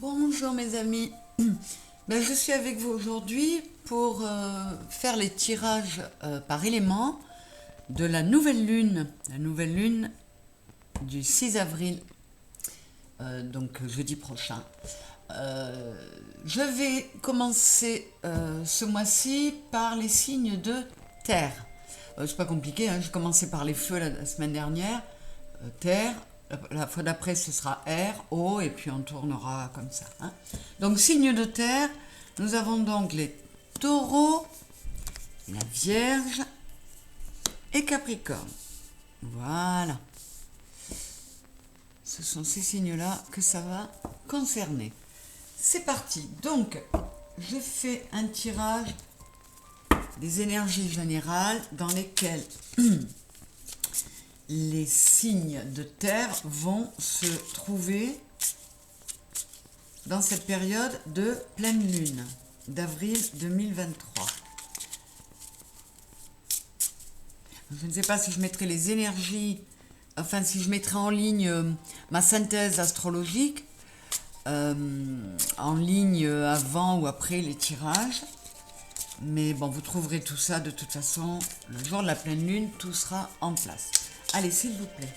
Bonjour mes amis, je suis avec vous aujourd'hui pour faire les tirages par élément de la nouvelle lune du 6 avril, donc jeudi prochain. Je vais commencer ce mois-ci par les signes de terre. C'est pas compliqué, hein, j'ai commencé par les feux la semaine dernière, terre. La fois d'après, ce sera air, eau, et puis on tournera comme ça. Hein. Donc, signe de terre, nous avons donc les taureaux, la vierge et capricorne. Voilà. Ce sont ces signes-là que ça va concerner. C'est parti. Donc, je fais un tirage des énergies générales dans lesquelles les signes de terre vont se trouver dans cette période de pleine lune d'avril 2023. Je ne sais pas si je mettrai les énergies, enfin si je mettrai en ligne ma synthèse astrologique, en ligne avant ou après les tirages. Mais bon, vous trouverez tout ça de toute façon, le jour de la pleine lune, tout sera en place. Allez, s'il vous plaît.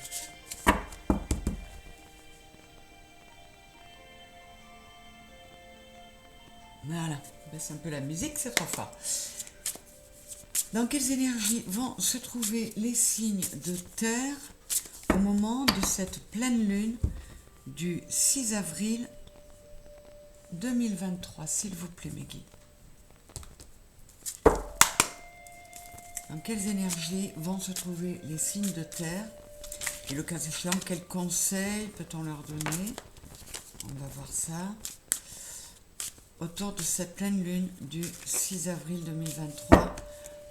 Voilà, baisse un peu la musique, c'est trop fort. Dans quelles énergies vont se trouver les signes de terre au moment de cette pleine lune du 6 avril 2023, s'il vous plaît, mes guides? Dans quelles énergies vont se trouver les signes de terre? Et le cas échéant, quels conseils peut-on leur donner? On va voir ça. Autour de cette pleine lune du 6 avril 2023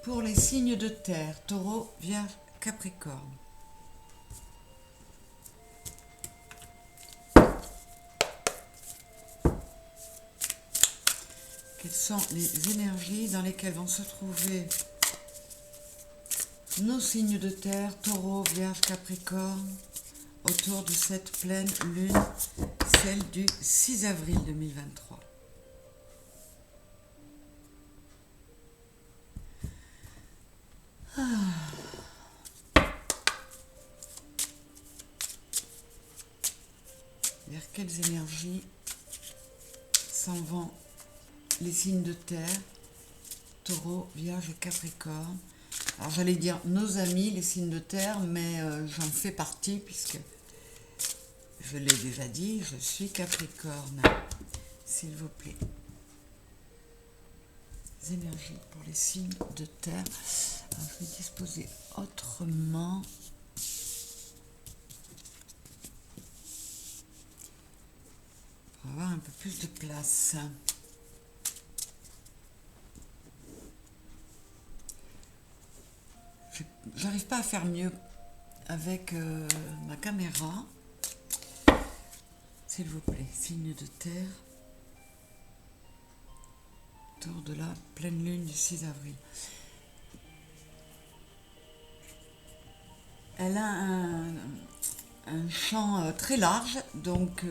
pour les signes de terre, taureau, vierge, capricorne. Quelles sont les énergies dans lesquelles vont se trouver nos signes de terre, taureau, vierge, capricorne, autour de cette pleine lune, celle du 6 avril 2023. Vers quelles énergies s'en vont les signes de terre, taureau, vierge et capricorne? Alors j'allais dire nos amis, les signes de terre, mais j'en fais partie puisque je l'ai déjà dit, je suis capricorne. S'il vous plaît. Les énergies pour les signes de terre. Alors, je vais disposer autrement. Pour avoir un peu plus de place. J'arrive pas à faire mieux avec ma caméra. S'il vous plaît, signe de terre. Autour de la pleine lune du 6 avril. Elle a un champ très large, donc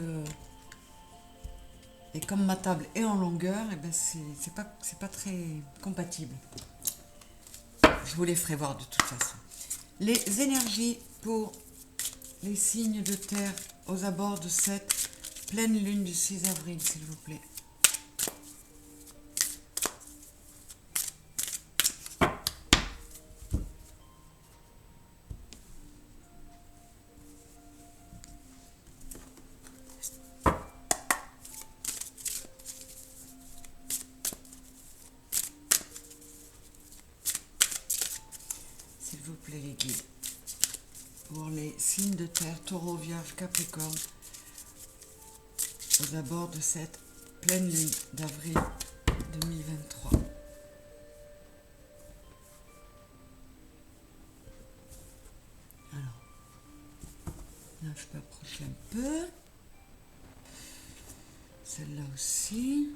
et comme ma table est en longueur, et ben c'est pas très compatible. Je vous les ferai voir de toute façon. Les énergies pour les signes de terre aux abords de cette pleine lune du 6 avril, s'il vous plaît. S'il vous plaît, les guides. Pour les signes de terre, taureau, vierge, capricorne, aux abords de cette pleine lune d'avril 2023. Alors, là je peux approcher un peu. Celle-là aussi.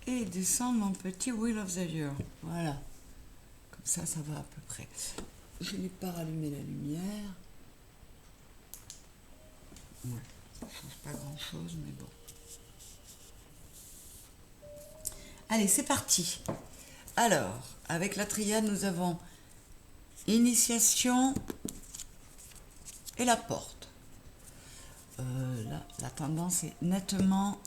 Et descendre mon petit Wheel of the Year. Voilà. Comme ça va à peu près. Je n'ai pas rallumé la lumière. Ouais. change pas grand chose, mais bon. Allez, c'est parti. Alors, avec la triade, nous avons initiation et la porte. Là, la tendance est nettement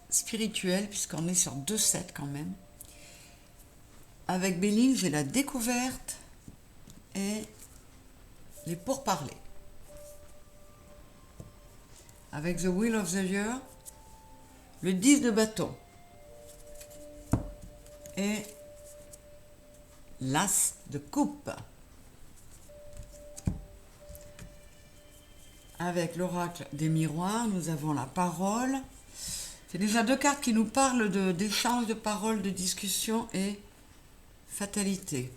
spirituelle, puisqu'on est sur 2-7 quand même. Avec Béline, j'ai la découverte et les pourparlers. Avec The Wheel of the Year, le 10 de bâton et l'as de coupe. Avec l'oracle des miroirs, nous avons la parole. C'est déjà 2 cartes qui nous parlent d'échange de paroles, de discussion et fatalité.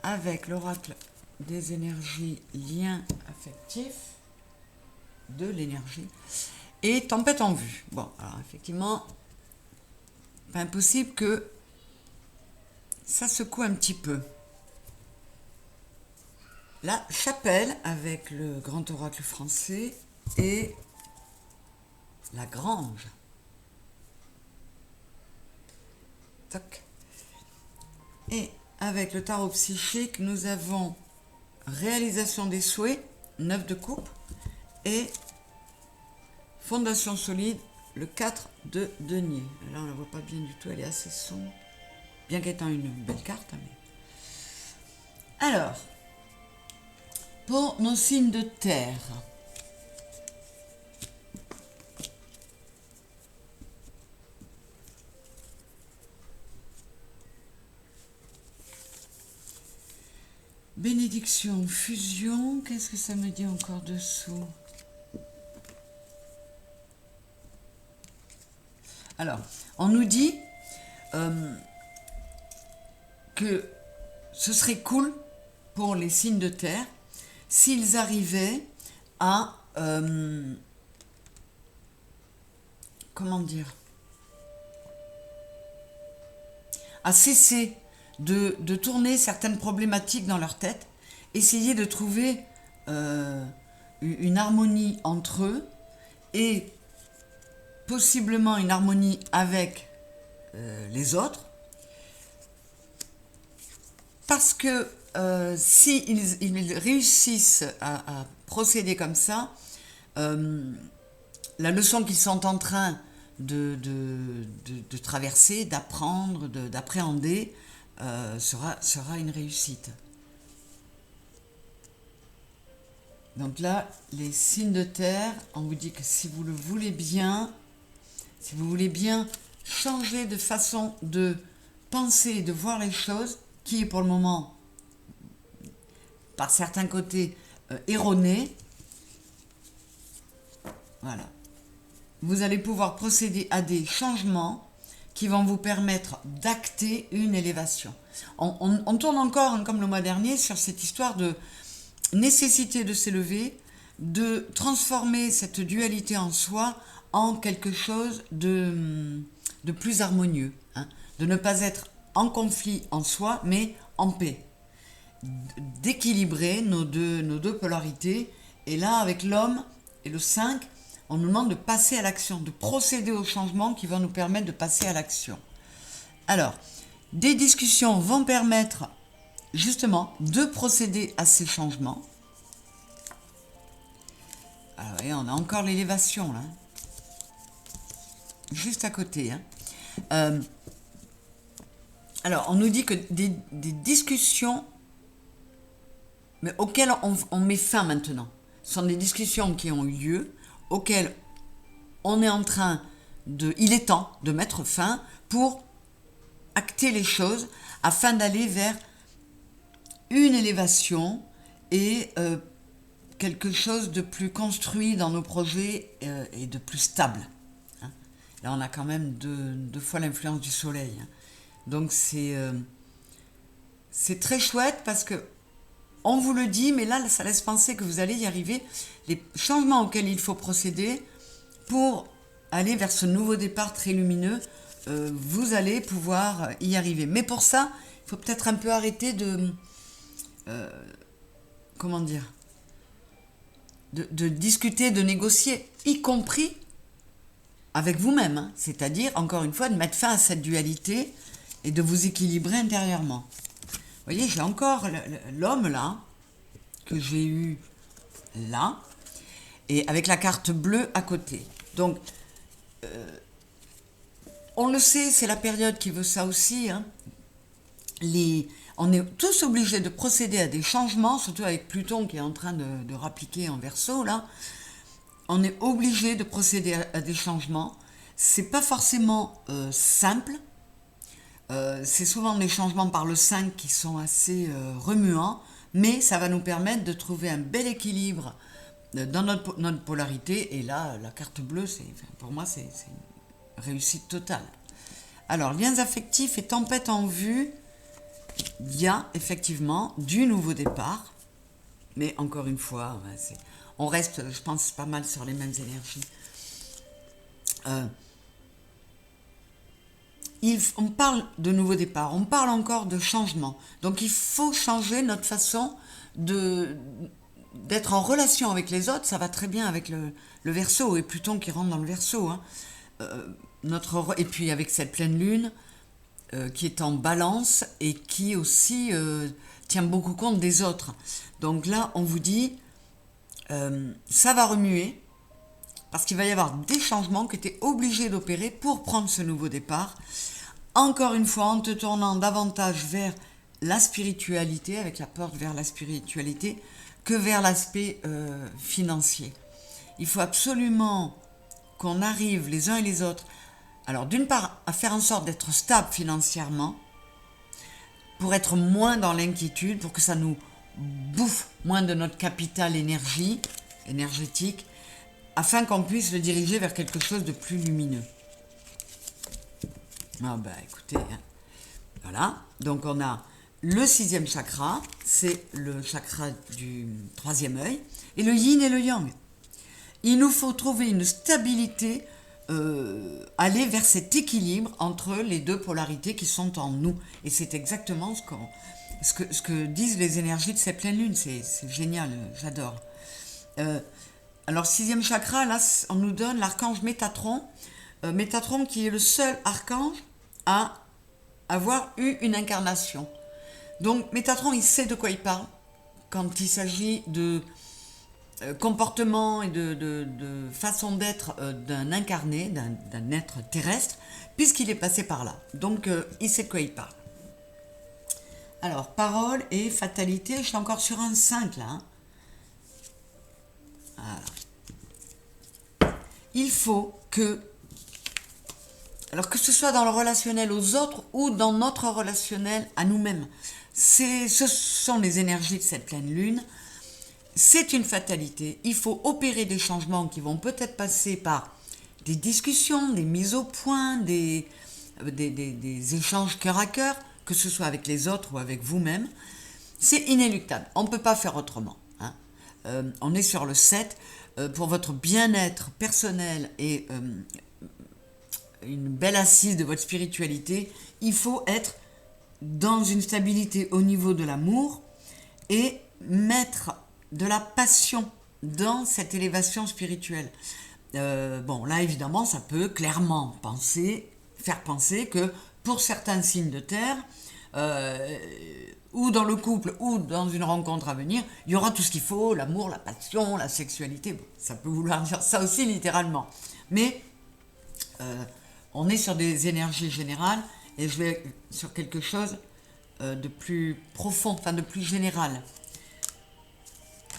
Avec l'oracle des énergies, liens affectifs, de l'énergie, et tempête en vue. Bon, alors effectivement, pas impossible que ça secoue un petit peu. La chapelle avec le grand oracle français et la grange. Toc. Et avec le tarot psychique, nous avons réalisation des souhaits, 9 de coupe, et fondation solide, le 4 de denier. Là, on ne la voit pas bien du tout, elle est assez sombre, bien qu'étant une belle carte. Mais... Alors, pour nos signes de terre, bénédiction, fusion, qu'est-ce que ça me dit encore dessous? Alors, on nous dit que ce serait cool pour les signes de terre s'ils arrivaient à, comment dire, à cesser de tourner certaines problématiques dans leur tête, essayer de trouver une harmonie entre eux et possiblement une harmonie avec les autres, parce que si ils réussissent à procéder comme ça, la leçon qu'ils sont en train de traverser, d'apprendre, d'appréhender, sera une réussite. Donc là, les signes de terre, on vous dit que si vous le voulez bien, si vous voulez bien changer de façon de penser, de voir les choses, qui est pour le moment, par certains côtés, erronée, voilà. Vous allez pouvoir procéder à des changements qui vont vous permettre d'acter une élévation. On tourne encore, comme le mois dernier, sur cette histoire de nécessité de s'élever, de transformer cette dualité en soi en quelque chose de plus harmonieux, hein, de ne pas être en conflit en soi, mais en paix, d'équilibrer nos deux polarités. Et là, avec l'homme et le 5, on nous demande de passer à l'action, de procéder aux changements qui vont nous permettre de passer à l'action. Alors, des discussions vont permettre justement de procéder à ces changements. Alors, et on a encore l'élévation là, juste à côté. Hein. Alors, on nous dit que des discussions, mais auxquelles on met fin maintenant, ce sont des discussions qui ont eu lieu, auxquelles on est en train il est temps de mettre fin pour acter les choses afin d'aller vers une élévation et quelque chose de plus construit dans nos projets et de plus stable. Hein. Là, on a quand même deux fois l'influence du soleil. Hein. Donc, c'est très chouette parce que on vous le dit, mais là, ça laisse penser que vous allez y arriver. Les changements auxquels il faut procéder pour aller vers ce nouveau départ très lumineux, vous allez pouvoir y arriver. Mais pour ça, il faut peut-être un peu arrêter de... comment dire ? de discuter, de négocier, y compris avec vous-même, hein. C'est-à-dire, encore une fois, de mettre fin à cette dualité et de vous équilibrer intérieurement. Vous voyez, j'ai encore l'homme là, que j'ai eu là, et avec la carte bleue à côté. Donc, on le sait, c'est la période qui veut ça aussi, hein. On est tous obligés de procéder à des changements, surtout avec Pluton qui est en train de rappliquer en Verseau, là. On est obligé de procéder à des changements. C'est pas forcément simple. C'est souvent des changements par le 5 qui sont assez remuants, mais ça va nous permettre de trouver un bel équilibre dans notre polarité. Et là, la carte bleue, pour moi, c'est une réussite totale. Alors, liens affectifs et tempête en vue, il y a effectivement du nouveau départ, mais encore une fois, on reste, je pense, pas mal sur les mêmes énergies. On parle de nouveau départ, on parle encore de changement. Donc il faut changer notre façon d'être en relation avec les autres. Ça va très bien avec le Verseau et Pluton qui rentre dans le Verseau, hein. Et puis avec cette pleine lune qui est en balance et qui aussi tient beaucoup compte des autres. Donc là, on vous dit, ça va remuer, parce qu'il va y avoir des changements que tu es obligé d'opérer pour prendre ce nouveau départ. Encore une fois, en te tournant davantage vers la spiritualité, avec la porte vers la spiritualité, que vers l'aspect financier. Il faut absolument qu'on arrive les uns et les autres, alors d'une part, à faire en sorte d'être stable financièrement, pour être moins dans l'inquiétude, pour que ça nous bouffe moins de notre capital énergétique, afin qu'on puisse le diriger vers quelque chose de plus lumineux. Ah ben écoutez, hein. Voilà, donc on a le 6e chakra, c'est le chakra du 3e œil, et le yin et le yang. Il nous faut trouver une stabilité, aller vers cet équilibre entre les deux polarités qui sont en nous. Et c'est exactement ce que disent les énergies de cette pleine lune. C'est génial, j'adore. Alors, 6e chakra, là, on nous donne l'archange Métatron. Métatron qui est le seul archange à avoir eu une incarnation. Donc, Métatron, il sait de quoi il parle quand il s'agit de comportement et de façon d'être d'un incarné, d'un être terrestre, puisqu'il est passé par là. Donc, il sait de quoi il parle. Alors, parole et fatalité, je suis encore sur un 5 là. Hein. Voilà. Il faut que, alors que ce soit dans le relationnel aux autres ou dans notre relationnel à nous-mêmes, ce sont les énergies de cette pleine lune. C'est une fatalité. Il faut opérer des changements qui vont peut-être passer par des discussions, des mises au point, des échanges cœur à cœur, que ce soit avec les autres ou avec vous-même. C'est inéluctable. On ne peut pas faire autrement. Hein. On est sur le 7. Pour votre bien-être personnel et une belle assise de votre spiritualité, il faut être dans une stabilité au niveau de l'amour et mettre de la passion dans cette élévation spirituelle. Bon, là, évidemment, ça peut clairement faire penser que pour certains signes de terre, ou dans le couple, ou dans une rencontre à venir, il y aura tout ce qu'il faut, l'amour, la passion, la sexualité. Bon, ça peut vouloir dire ça aussi, littéralement. Mais on est sur des énergies générales, et je vais sur quelque chose de plus profond, enfin de plus général.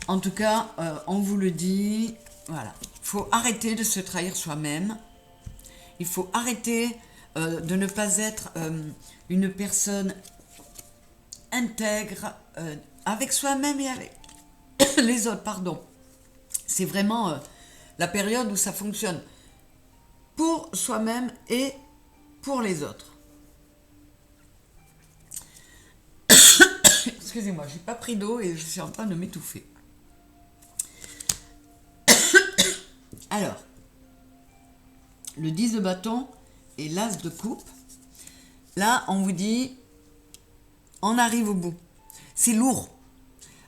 En tout cas, on vous le dit, voilà, il faut arrêter de se trahir soi-même, il faut arrêter de ne pas être une personne intègre avec soi-même et avec les autres, pardon. C'est vraiment la période où ça fonctionne pour soi-même et pour les autres. Excusez-moi, j'ai pas pris d'eau et je suis en train de m'étouffer. Alors, le 10 de bâton et l'as de coupe. Là, on vous dit, on arrive au bout. C'est lourd.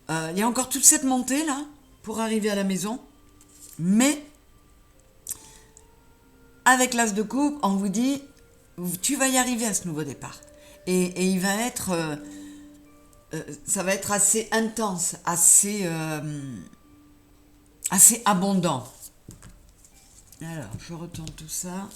Il y a encore toute cette montée là pour arriver à la maison. Mais avec l'as de coupe, on vous dit, tu vas y arriver à ce nouveau départ. Et il va être, ça va être assez intense, assez abondant. Alors, je retourne tout ça.